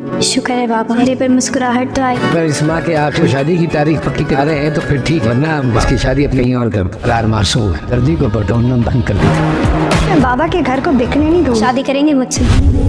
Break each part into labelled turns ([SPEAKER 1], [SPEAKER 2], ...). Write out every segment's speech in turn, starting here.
[SPEAKER 1] शुक्र है बाबा, चेहरे पर मुस्कुराहट तो आई।
[SPEAKER 2] पर इस माँ के आखिर शादी की तारीख पक्की करा रहे हैं तो फिर ठीक, वरना इसकी शादी अपने कहीं और कर। करार मासूम है, दर्जी को पटौना बंद कर दिया।
[SPEAKER 1] मैं बाबा के घर को बिकने नहीं दूंगा। शादी करेंगे मुझसे।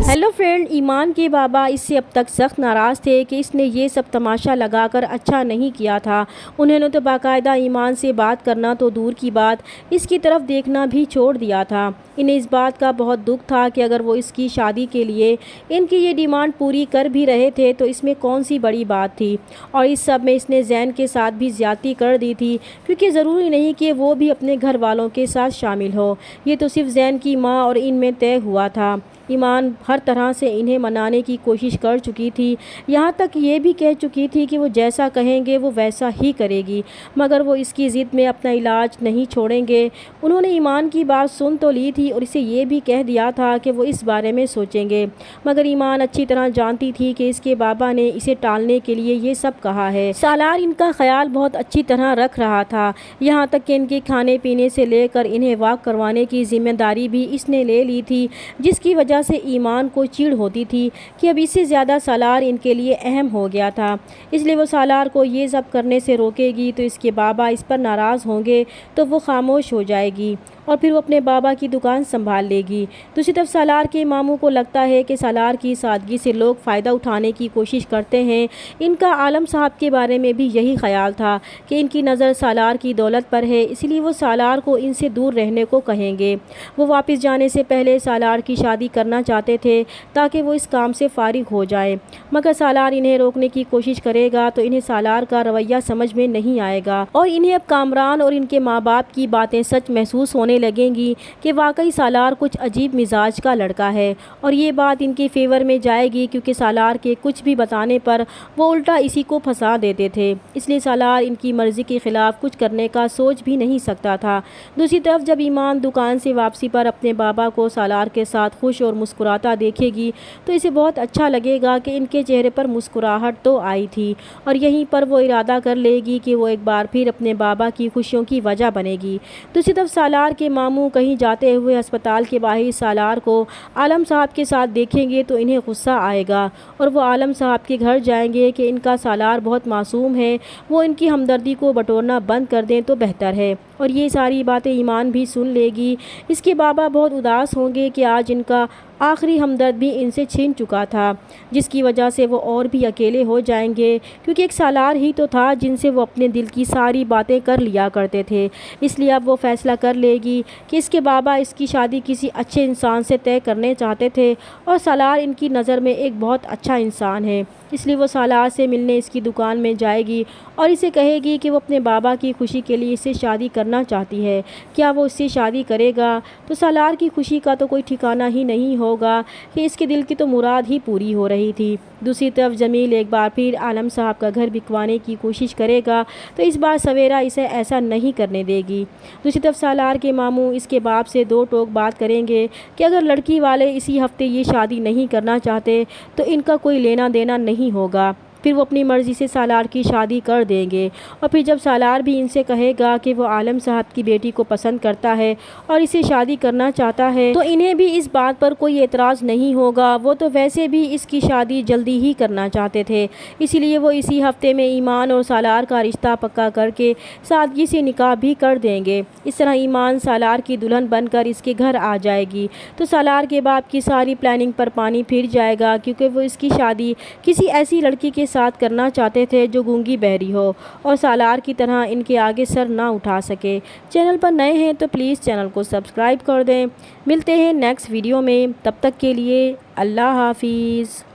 [SPEAKER 3] हेलो फ्रेंड, ईमान के बाबा इससे अब तक सख्त नाराज़ थे कि इसने ये सब तमाशा लगाकर अच्छा नहीं किया था। उन्होंने तो बाकायदा ईमान से बात करना तो दूर की बात, इसकी तरफ देखना भी छोड़ दिया था। इन्हें इस बात का बहुत दुख था कि अगर वो इसकी शादी के लिए इनकी ये डिमांड पूरी कर भी रहे थे तो इसमें कौन सी बड़ी बात थी। और इस सब में इसने ज़ैन के साथ भी ज़्यादती कर दी थी, क्योंकि ज़रूरी नहीं कि वो भी अपने घर वालों के साथ शामिल हो। ये तो सिर्फ ज़ैन की माँ और इनमें तय हुआ था। ईमान हर तरह से इन्हें मनाने की कोशिश कर चुकी थी, यहाँ तक ये भी कह चुकी थी कि वो जैसा कहेंगे वो वैसा ही करेगी, मगर वो इसकी ज़िद में अपना इलाज नहीं छोड़ेंगे। उन्होंने ईमान की बात सुन तो ली थी और इसे ये भी कह दिया था कि वो इस बारे में सोचेंगे, मगर ईमान अच्छी तरह जानती थी कि इसके बाबा ने इसे टालने के लिए ये सब कहा है। सालार इनका ख्याल बहुत अच्छी तरह रख रहा था, यहाँ तक कि इनके खाने पीने से लेकर इन्हें वॉक करवाने की जिम्मेदारी भी इसने ले ली थी, जिसकी वजह से ईमान को चिढ़ होती थी कि अब इससे ज़्यादा सालार इनके लिए अहम हो गया था। इसलिए वो सालार को ये सब करने से रोकेगी तो इसके बाबा इस पर नाराज़ होंगे तो वो खामोश हो जाएगी और फिर वो अपने बाबा की दुकान संभाल लेगी। दूसरी तरफ सालार के मामू को लगता है कि सालार की सादगी से लोग फ़ायदा उठाने की कोशिश करते हैं। इनका आलम साहब के बारे में भी यही ख्याल था कि इनकी नज़र सालार की दौलत पर है, इसलिए वो सालार को इनसे दूर रहने को कहेंगे। वो वापस जाने से पहले सालार की शादी करना चाहते थे ताकि वो इस काम से फारिग हो जाए, मगर सालार इन्हें रोकने की कोशिश करेगा तो इन्हें सालार का रवैया समझ में नहीं आएगा और इन्हें अब कामरान और इनके माँ बाप की बातें सच महसूस होने लगेंगी कि वाकई सालार कुछ अजीब मिजाज का लड़का है। और ये बात इनके फेवर में जाएगी, क्योंकि सालार के कुछ भी बताने पर वो उल्टा इसी को फंसा देते थे, इसलिए सालार इनकी मर्ज़ी के ख़िलाफ़ कुछ करने का सोच भी नहीं सकता था। दूसरी तरफ जब ईमान दुकान से वापसी पर अपने बाबा को सालार के साथ खुश और मुस्कुराता देखेगी तो इसे बहुत अच्छा लगेगा कि इनके चेहरे पर मुस्कुराहट तो आई थी, और यहीं पर वो इरादा कर लेगी कि वो एक बार फिर अपने बाबा की खुशियों की वजह बनेगी। दूसरी तरफ सालार के मामू कहीं जाते हुए अस्पताल के बाहर सालार को आलम साहब के साथ देखेंगे तो इन्हें गुस्सा आएगा और वो आलम साहब के घर जाएंगे कि इनका सालार बहुत मासूम है, वो इनकी हमदर्दी को बटोरना बंद कर दें तो बेहतर है। और ये सारी बातें ईमान भी सुन लेगी। इसके बाबा बहुत उदास होंगे कि आज इनका आखिरी हमदर्द भी इनसे छीन चुका था, जिसकी वजह से वो और भी अकेले हो जाएंगे, क्योंकि एक सालार ही तो था जिनसे वो अपने दिल की सारी बातें कर लिया करते थे। इसलिए अब वो फ़ैसला कर लेगी कि इसके बाबा इसकी शादी किसी अच्छे इंसान से तय करने चाहते थे और सालार इनकी नज़र में एक बहुत अच्छा इंसान है। इसलिए वो सालार से मिलने इसकी दुकान में जाएगी और इसे कहेगी कि वो अपने बाबा की खुशी के लिए इससे शादी करना चाहती है। क्या वो इससे शादी करेगा तो सालार की खुशी का तो कोई ठिकाना ही नहीं होगा कि इसके दिल की तो मुराद ही पूरी हो रही थी। दूसरी तरफ जमील एक बार फिर आलम साहब का घर बिकवाने की कोशिश करेगा तो इस बार सवेरा इसे ऐसा नहीं करने देगी। दूसरी तरफ सालार के मामू इसके बाप से दो टोक बात करेंगे कि अगर लड़की वाले इसी हफ्ते ये शादी नहीं करना चाहते तो इनका कोई लेना देना नहीं होगा, फिर वो अपनी मर्ज़ी से सालार की शादी कर देंगे। और फिर जब सालार भी इनसे कहेगा कि वो आलम साहब की बेटी को पसंद करता है और इसे शादी करना चाहता है तो इन्हें भी इस बात पर कोई एतराज़ नहीं होगा। वो तो वैसे भी इसकी शादी जल्दी ही करना चाहते थे, इसीलिए वो इसी हफ्ते में ईमान और सालार का रिश्ता पक्का करके सादगी से निकाह भी कर देंगे। इस तरह ईमान सालार की दुल्हन बनकर इसके घर आ जाएगी तो सालार के बाप की सारी प्लानिंग पर पानी फिर जाएगा, क्योंकि वो इसकी शादी किसी ऐसी लड़की के साथ करना चाहते थे जो गूंगी बहरी हो और सालार की तरह इनके आगे सर ना उठा सके। चैनल पर नए हैं तो प्लीज़ चैनल को सब्सक्राइब कर दें। मिलते हैं नेक्स्ट वीडियो में, तब तक के लिए अल्लाह हाफिज़।